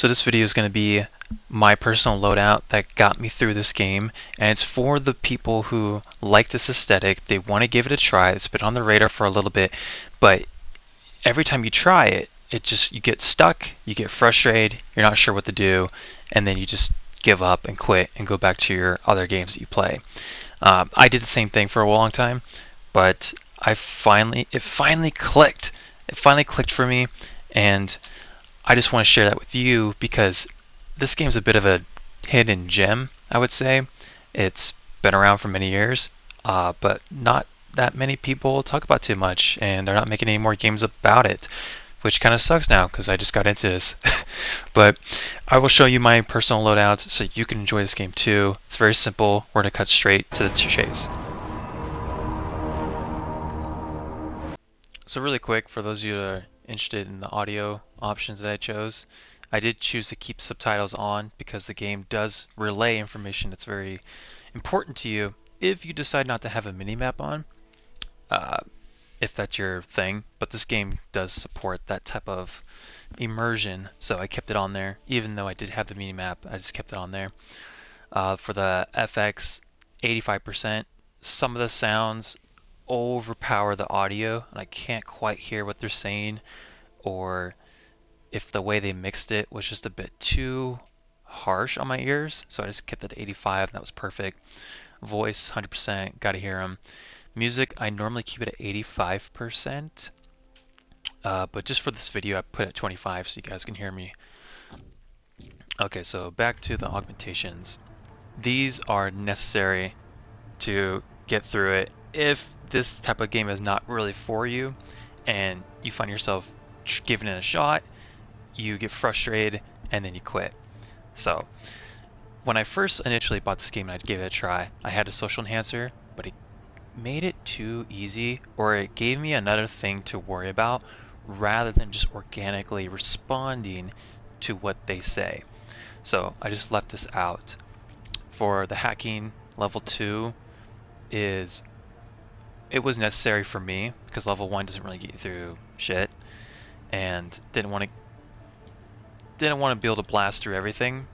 So this video is going to be my personal loadout that got me through this game, and it's for the people who like this aesthetic. They want to give it a try. It's been on the radar for a little bit, but every time you try it, you get stuck, you get frustrated, you're not sure what to do, and then you just give up and quit and go back to your other games that you play. I did the same thing for a long time, but it finally clicked. It finally clicked for me, and I just want to share that with you because this game's a bit of a hidden gem, I would say. It's been around for many years, but not that many people talk about too much, and they're not making any more games about it, which kind of sucks now because I just got into this. But I will show you my personal loadouts so you can enjoy this game too. It's very simple. We're going to cut straight to the chase. So really quick, for those of you that are interested in the audio options that I chose, I did choose to keep subtitles on because the game does relay information that's very important to you if you decide not to have a minimap on, if that's your thing. But this game does support that type of immersion, so I kept it on there. Even though I did have the minimap, I just kept it on there. For the FX, 85%. Some of the sounds overpower the audio, and I can't quite hear what they're saying, or if the way they mixed it was just a bit too harsh on my ears, so I just kept it at 85, and that was perfect. Voice, 100%, gotta hear them. Music, I normally keep it at 85%, but just for this video I put it at 25 so you guys can hear me. Okay, so back to the augmentations. These are necessary to get through it. If this type of game is not really for you and you find yourself giving it a shot, you get frustrated and then you quit. So when I first initially bought this game and I gave it a try, I had a social enhancer, but it made it too easy, or it gave me another thing to worry about rather than just organically responding to what they say. So I just left this out. For the hacking, level 2 it was necessary for me because level 1 doesn't really get you through shit, and didn't want to be able to blast through everything.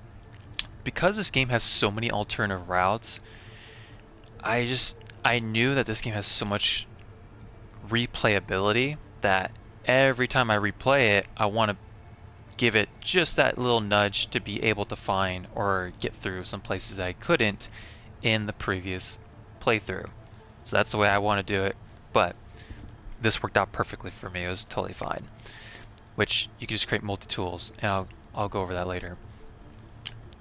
Because this game has so many alternative routes, I knew that this game has so much replayability that every time I replay it, I want to give it just that little nudge to be able to find or get through some places that I couldn't in the previous playthrough. So that's the way I want to do it, but this worked out perfectly for me. It was totally fine. Which you can just create multi-tools, and I'll go over that later.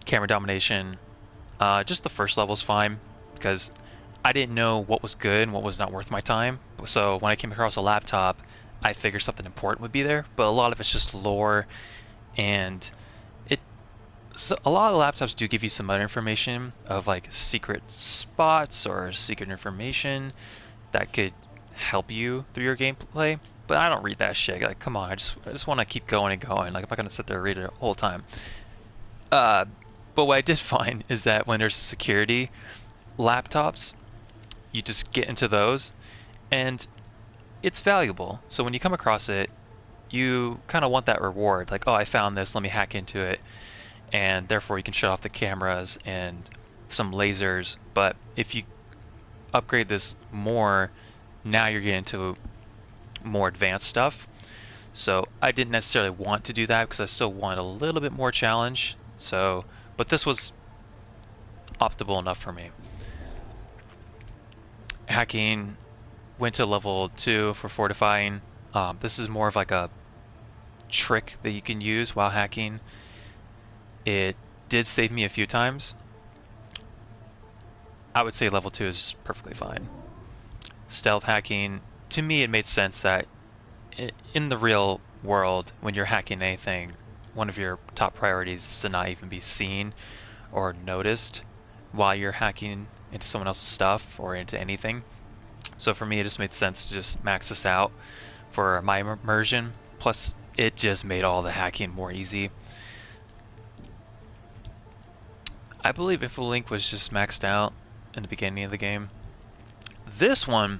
Camera domination, just the first level is fine because I didn't know what was good and what was not worth my time. So when I came across a laptop, I figured something important would be there, but a lot of it's just lore, and so a lot of laptops do give you some other information of like secret spots or secret information that could help you through your gameplay, but I don't read that shit. Like, come on, I just want to keep going and going. Like, I'm not gonna sit there and read it the whole time. But what I did find is that when there's security laptops, you just get into those, and it's valuable. So when you come across it, you kind of want that reward. Like, oh, I found this, let me hack into it. And therefore you can shut off the cameras and some lasers. But if you upgrade this more, now you're getting to more advanced stuff. So I didn't necessarily want to do that because I still wanted a little bit more challenge. So, but this was optimal enough for me. Hacking, went to level 2 for fortifying. This is more of like a trick that you can use while hacking. It did save me a few times. I would say level 2 is perfectly fine. Stealth hacking, to me it made sense that in the real world, when you're hacking anything, one of your top priorities is to not even be seen or noticed while you're hacking into someone else's stuff or into anything. So for me it just made sense to just max this out for my immersion. Plus it just made all the hacking more easy. I believe InfoLink was just maxed out in the beginning of the game. This one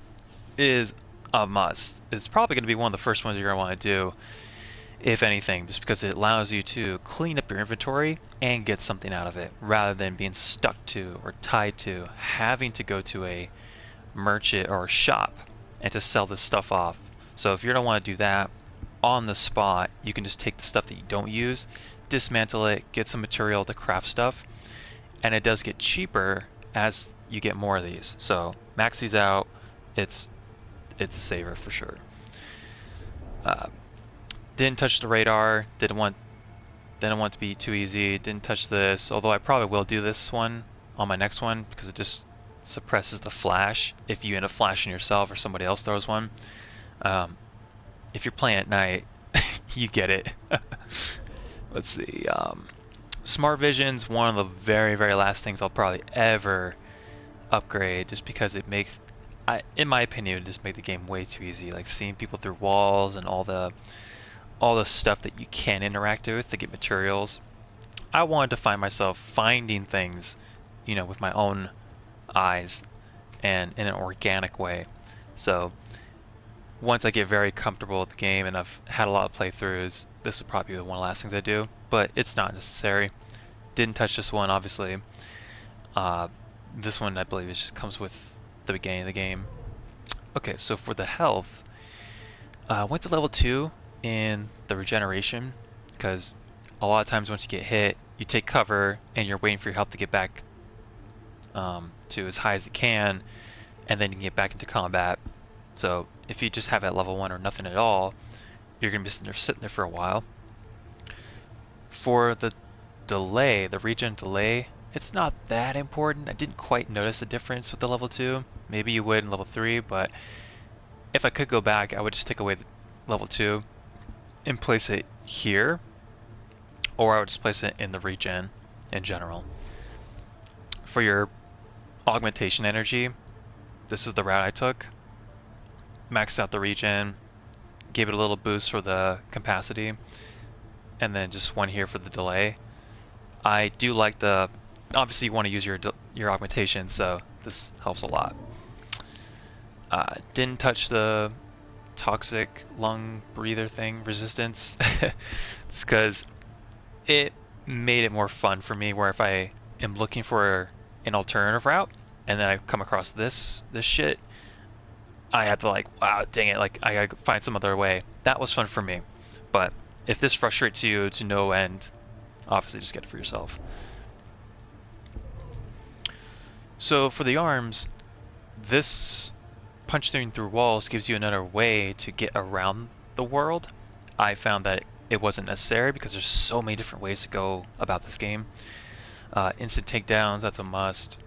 is a must. It's probably going to be one of the first ones you're going to want to do. if anything, just because it allows you to clean up your inventory and get something out of it, rather than being stuck to or tied to having to go to a merchant or a shop and to sell this stuff off. So if you don't want to do that on the spot, you can just take the stuff that you don't use, dismantle it, get some material to craft stuff, and it does get cheaper as you get more of these. So max these out, it's a saver for sure. Didn't touch the radar, didn't want to be too easy, didn't touch this, although I probably will do this one on my next one because it just suppresses the flash if you end up flashing yourself or somebody else throws one. If you're playing at night, you get it. Let's see. Smart Vision's one of the very, very last things I'll probably ever upgrade, just because it makes, in my opinion, it just make the game way too easy. Like seeing people through walls and all the stuff that you can interact with to get materials. I wanted to find myself finding things, with my own eyes and in an organic way. So once I get very comfortable with the game and I've had a lot of playthroughs, this will probably be one of the last things I do, but it's not necessary. Didn't touch this one, obviously. This one, I believe, just comes with the beginning of the game. Okay, so for the health, went to level 2 in the regeneration, because a lot of times once you get hit, you take cover and you're waiting for your health to get back to as high as it can, and then you can get back into combat. So if you just have it at level 1 or nothing at all, you're going to be sitting there for a while. For the delay, the regen delay, it's not that important. I didn't quite notice the difference with the level 2. Maybe you would in level 3, but if I could go back, I would just take away the level 2 and place it here, or I would just place it in the regen in general. For your augmentation energy, this is the route I took. Maxed out the regen, gave it a little boost for the capacity, and then just one here for the delay. I do like the, obviously you want to use your augmentation, so this helps a lot. Didn't touch the toxic lung breather thing, resistance. It's because it made it more fun for me, where if I am looking for an alternative route and then I come across this shit, I had to wow, dang it, I gotta find some other way. That was fun for me. But if this frustrates you to no end, obviously just get it for yourself. So for the arms, this punching through walls gives you another way to get around the world. I found that it wasn't necessary because there's so many different ways to go about this game. Instant takedowns, that's a must.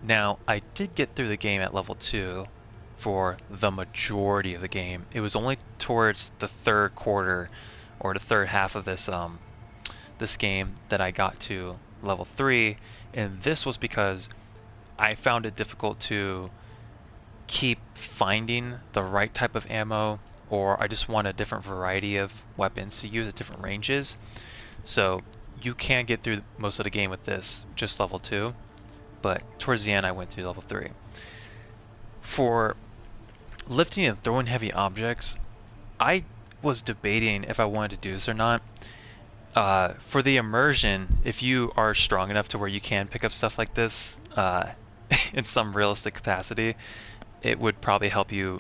Now, I did get through the game at level 2 for the majority of the game. It was only towards the third quarter or the third half of this game that I got to level 3, and this was because I found it difficult to keep finding the right type of ammo, or I just want a different variety of weapons to use at different ranges. So you can get through most of the game with this just level 2, but towards the end I went through level 3. For lifting and throwing heavy objects, I was debating if I wanted to do this or not. For the immersion, if you are strong enough to where you can pick up stuff like this in some realistic capacity, it would probably help you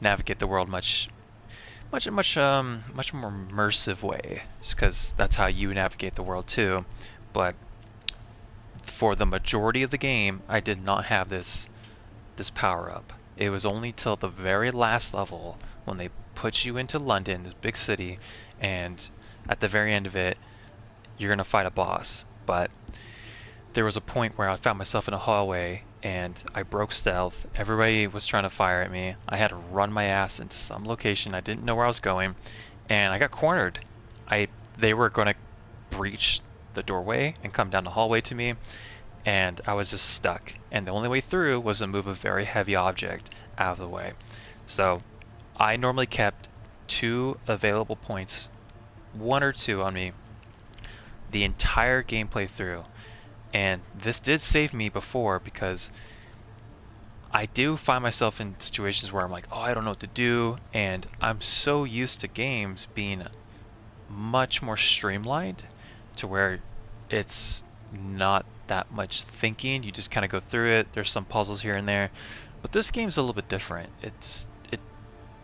navigate the world much more immersive way, just because that's how you navigate the world too. But for the majority of the game, I did not have this power up. It was only till the very last level when they put you into London, this big city, and at the very end of it, you're gonna fight a boss. But there was a point where I found myself in a hallway and I broke stealth. Everybody was trying to fire at me. I had to run my ass into some location. I didn't know where I was going, and I got cornered. They were going to breach the doorway and come down the hallway to me, and I was just stuck. And the only way through was to move a very heavy object out of the way. So I normally kept 2 available points, 1 or 2 on me, the entire gameplay through. And this did save me before, because I do find myself in situations where I'm like, oh, I don't know what to do, and I'm so used to games being much more streamlined to where it's not that much thinking. You just kind of go through it. There's some puzzles here and there, but this game's a little bit different.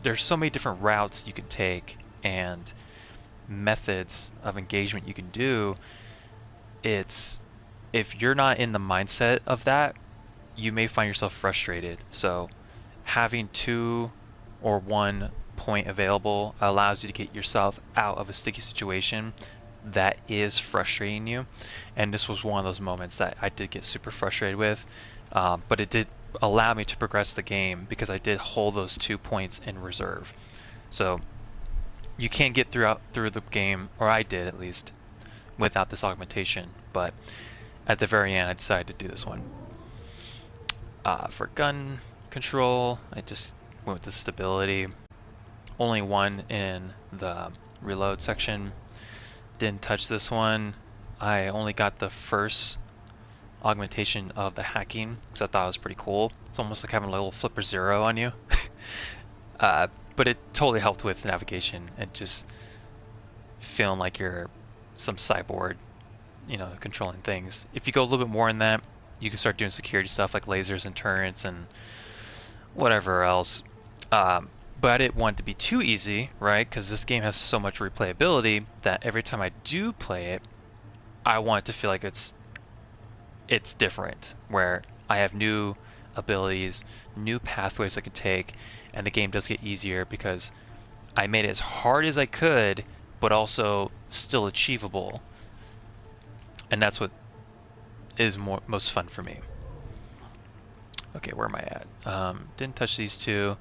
There's so many different routes you can take and methods of engagement you can do. It's, if you're not in the mindset of that, you may find yourself frustrated. So having 2 or 1 point available allows you to get yourself out of a sticky situation that is frustrating you. And this was one of those moments that I did get super frustrated with, but it did allow me to progress the game because I did hold those 2 points in reserve. So you can get through the game, or I did at least, without this augmentation, but at the very end I decided to do this one. For gun control, I just went with the stability. Only 1 in the reload section. Didn't touch this one. I only got the first augmentation of the hacking because I thought it was pretty cool. It's almost like having a little flipper zero on you. But it totally helped with navigation and just feeling like you're some cyborg, you know, controlling things. If you go a little bit more in that, you can start doing security stuff like lasers and turrets and whatever else. But I didn't want it to be too easy, right? Because this game has so much replayability that every time I do play it, I want it to feel like it's different, where I have new abilities, new pathways I can take, and the game does get easier because I made it as hard as I could, but also still achievable. And that's what is most fun for me. Okay, where am I at? Didn't touch these 2.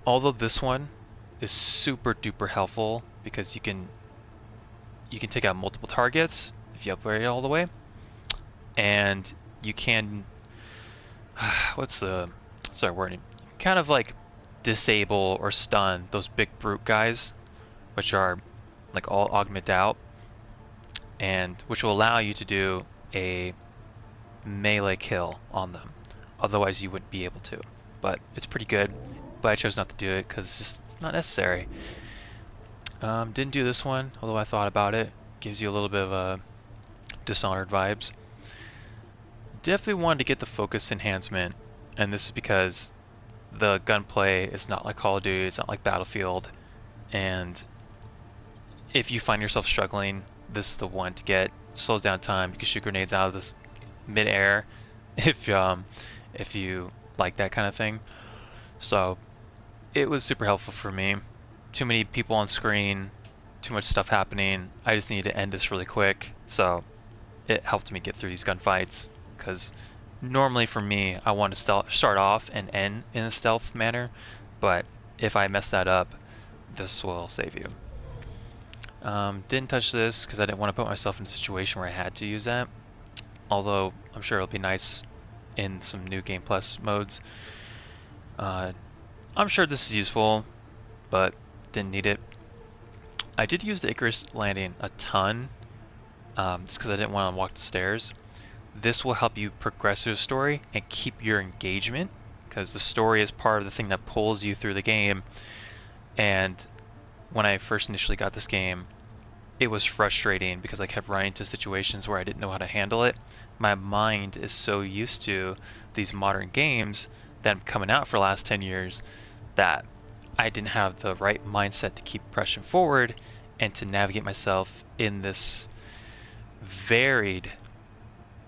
Although this one is super duper helpful because you can take out multiple targets if you upgrade it all the way, and you can what's the wording? Kind of like disable or stun those big brute guys, which are like all augmented out, and which will allow you to do a melee kill on them. Otherwise you wouldn't be able to, but it's pretty good. But I chose not to do it because it's just not necessary. Didn't do this one, although I thought about it. Gives you a little bit of a Dishonored vibes. Definitely wanted to get the focus enhancement, and this is because the gunplay is not like Call of Duty, it's not like Battlefield, and if you find yourself struggling, this is the one to get. Slows down time. You can shoot grenades out of this mid-air if you like that kind of thing. So it was super helpful for me. Too many people on screen, too much stuff happening. I just needed to end this really quick, so it helped me get through these gunfights, because normally for me I want to start off and end in a stealth manner, but if I mess that up, this will save you. Didn't touch this because I didn't want to put myself in a situation where I had to use that, although I'm sure it'll be nice in some new Game Plus modes. I'm sure this is useful, but didn't need it. I did use the Icarus landing a ton, just because I didn't want to walk the stairs. This will help you progress through the story and keep your engagement, because the story is part of the thing that pulls you through the game. And when I first initially got this game, it was frustrating because I kept running into situations where I didn't know how to handle it. My mind is so used to these modern games that I'm coming out for the last 10 years that I didn't have the right mindset to keep pressing forward and to navigate myself in this varied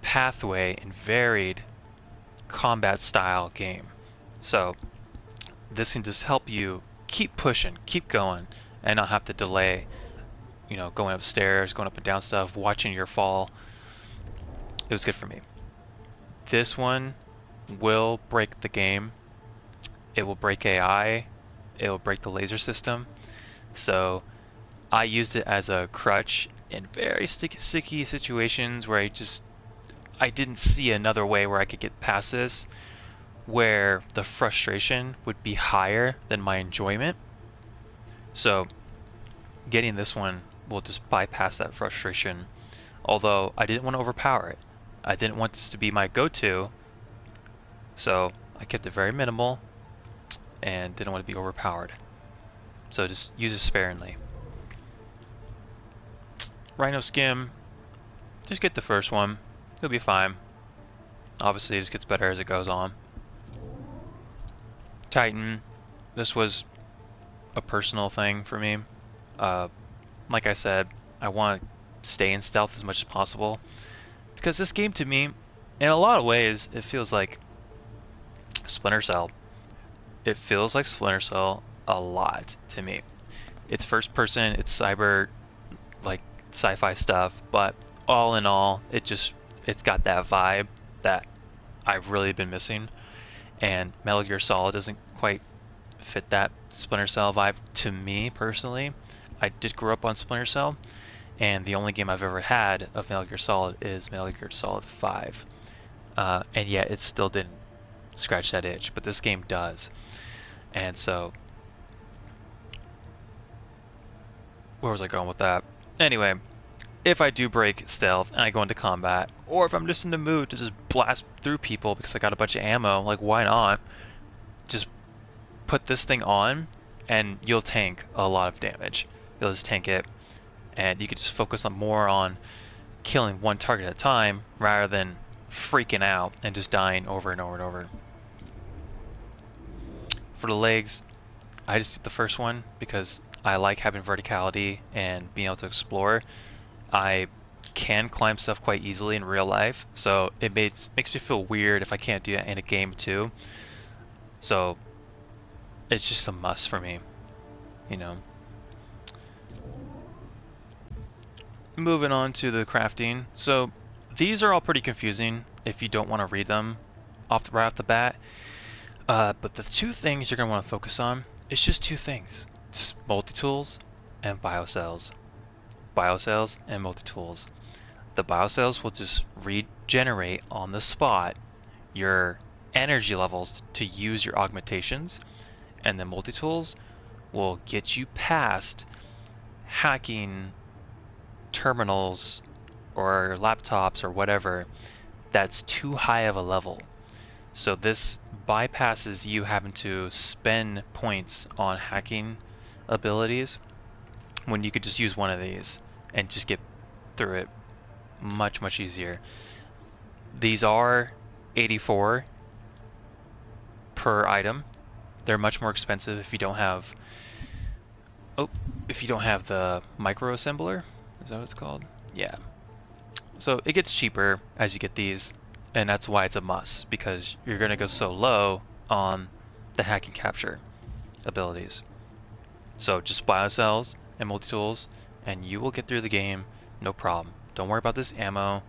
pathway and varied combat style game. So this can just help you keep pushing, keep going, and not have to delay, you know, going upstairs, going up and down stuff, watching your fall. It was good for me. This one will break the game. It will break AI. It will break the laser system. So I used it as a crutch in very sticky situations where I didn't see another way where I could get past this, where the frustration would be higher than my enjoyment. So getting this one will just bypass that frustration, although I didn't want to overpower it. I didn't want this to be my go-to, so I kept it very minimal and didn't want to be overpowered. So just use it sparingly. Rhino Skim, just get the first one. It'll be fine. Obviously, it just gets better as it goes on. Titan, this was a personal thing for me. Like I said, I want to stay in stealth as much as possible. Because this game to me, in a lot of ways, it feels like Splinter Cell. It feels like Splinter Cell a lot to me. It's first person, it's cyber, like sci-fi stuff, but all in all, it's got that vibe that I've really been missing. And Metal Gear Solid doesn't quite fit that Splinter Cell vibe to me personally. I did grow up on Splinter Cell, and the only game I've ever had of Metal Gear Solid is Metal Gear Solid 5. And yet it still didn't scratch that itch, but this game does. And so, where was I going with that? Anyway, if I do break stealth and I go into combat, or if I'm just in the mood to just blast through people because I got a bunch of ammo, like why not? Just put this thing on and you'll tank a lot of damage. You'll just tank it, and you can just focus on more on killing one target at a time rather than freaking out and just dying over and over and over. For the legs, I just did the first one because I like having verticality and being able to explore. I can climb stuff quite easily in real life, so it makes me feel weird if I can't do that in a game too. So it's just a must for me, you know. Moving on to the crafting. So these are all pretty confusing if you don't want to read them right off the bat. But the two things you're going to want to focus on is just two things. Just multi-tools and biocells. Biocells and multi-tools. The biocells will just regenerate on the spot your energy levels to use your augmentations, and the multi-tools will get you past hacking terminals or laptops or whatever that's too high of a level. So this bypasses you having to spend points on hacking abilities when you could just use one of these and just get through it much easier. These are 84 per item. They're much more expensive if you don't have the micro assembler. Is that what it's called? Yeah. So it gets cheaper as you get these, and that's why it's a must, because you're going to go so low on the hack and capture abilities. So just biocells and multi-tools, and you will get through the game no problem. Don't worry about this ammo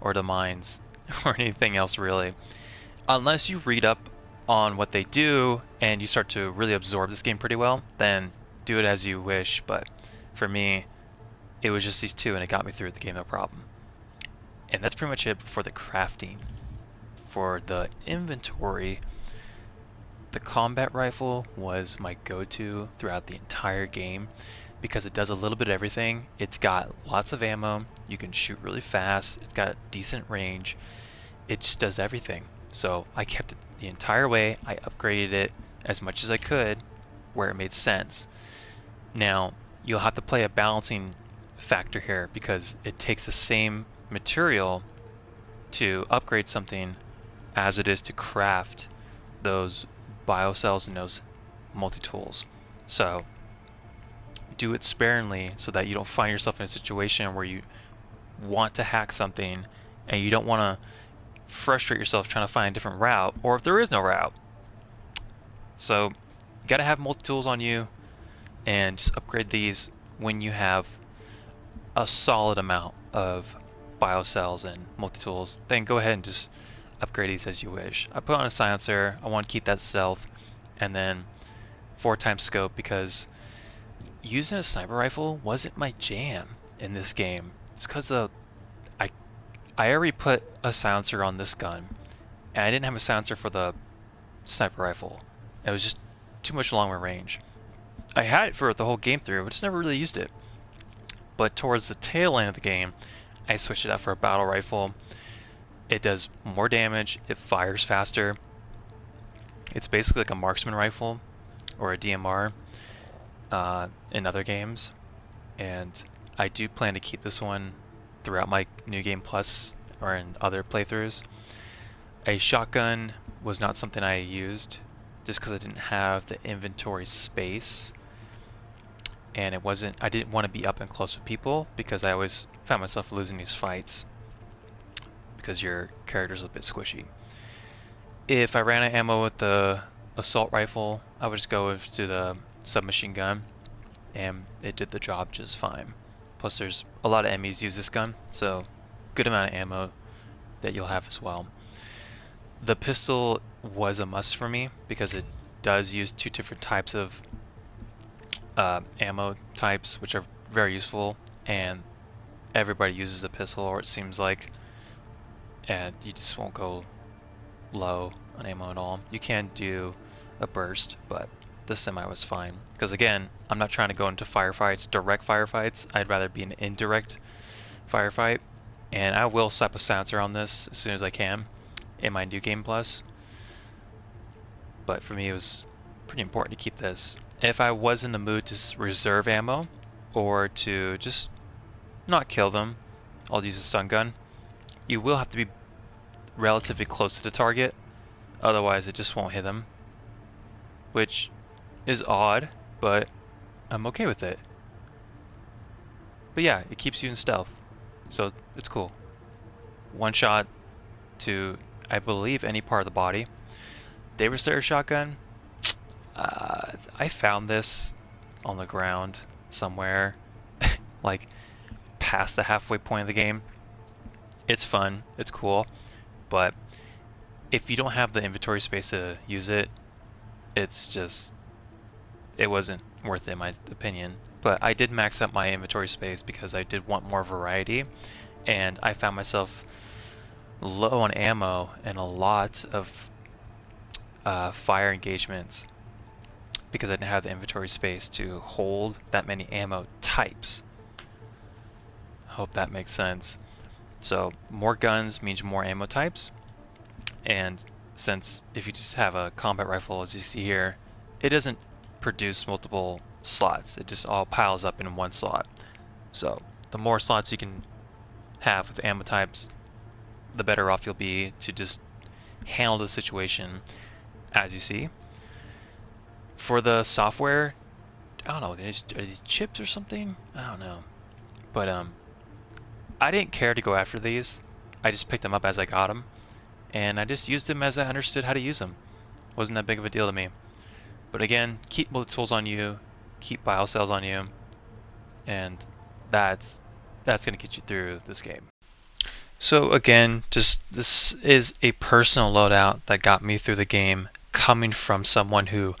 or the mines or anything else really. Unless you read up on what they do and you start to really absorb this game pretty well, then do it as you wish. But for me, it was just these two and it got me through the game no problem. And that's pretty much it for the crafting. For the inventory, the combat rifle was my go-to throughout the entire game because it does a little bit of everything. It's got lots of ammo, you can shoot really fast, it's got decent range, it just does everything. So I kept it the entire way. I upgraded it as much as I could where it made sense. Now, you'll have to play a balancing factor here because it takes the same material to upgrade something as it is to craft those biocells and those multi-tools. So do it sparingly so that you don't find yourself in a situation where you want to hack something and you don't want to frustrate yourself trying to find a different route, or if there is no route. So you got to have multi-tools on you and just upgrade these when you have a solid amount of biocells and multi-tools. Then go ahead and just upgrade these as you wish. I put on a silencer, I want to keep that stealth, and then 4x scope because using a sniper rifle wasn't my jam in this game. It's because I already put a silencer on this gun and I didn't have a silencer for the sniper rifle. It was just too much longer range. I had it for the whole game through, but just never really used it. But towards the tail end of the game, I switched it out for a battle rifle. It does more damage, it fires faster. It's basically like a marksman rifle or a DMR in other games. And I do plan to keep this one throughout my New Game Plus or in other playthroughs. A shotgun was not something I used just because I didn't have the inventory space, and I didn't want to be up and close with people because I always found myself losing these fights because your character's a bit squishy. If I ran out of ammo with the assault rifle, I would just go to the submachine gun, and it did the job just fine. Plus there's a lot of enemies use this gun, so good amount of ammo that you'll have as well. The pistol was a must for me because it does use two different types of ammo types, which are very useful, and everybody uses a pistol, or it seems like, and you just won't go low on ammo at all. You can do a burst, but the semi was fine because, again, I'm not trying to go into firefights, direct firefights. I'd rather be an indirect firefight, and I will slap a silencer on this as soon as I can in my New Game Plus, but for me it was pretty important to keep this. If I was in the mood to reserve ammo or to just not kill them, I'll use a stun gun. You will have to be relatively close to the target, otherwise it just won't hit them, which is odd, but I'm okay with it. But yeah, it keeps you in stealth, so it's cool. One shot to, I believe, any part of the body. Devastator shotgun, I found this on the ground somewhere, like past the halfway point of the game. It's fun, it's cool, but if you don't have the inventory space to use it, it wasn't worth it in my opinion. But I did max out my inventory space because I did want more variety, and I found myself low on ammo and a lot of fire engagements because I didn't have the inventory space to hold that many ammo types. Hope that makes sense. So more guns means more ammo types, and since if you just have a combat rifle, as you see here, it doesn't produce multiple slots, it just all piles up in one slot. So the more slots you can have with ammo types, the better off you'll be to just handle the situation as you see. For the software, I don't know, are these chips or something? I don't know. But I didn't care to go after these. I just picked them up as I got them, and I just used them as I understood how to use them. Wasn't that big of a deal to me. But again, keep bullet tools on you, keep biocells on you, and that's going to get you through this game. So again, this is a personal loadout that got me through the game, coming from someone who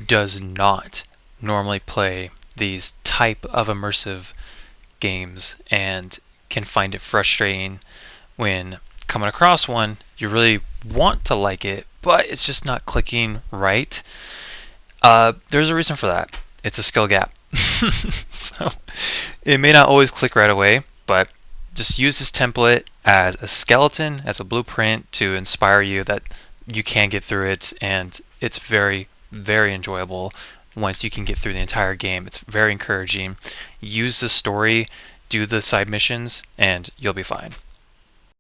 does not normally play these type of immersive games and can find it frustrating when coming across one. You really want to like it, but it's just not clicking right. There's a reason for that. It's a skill gap. So it may not always click right away, but just use this template as a skeleton, as a blueprint to inspire you that you can get through it, and it's very, very enjoyable once you can get through the entire game. It's very encouraging. Use the story, do the side missions, and you'll be fine.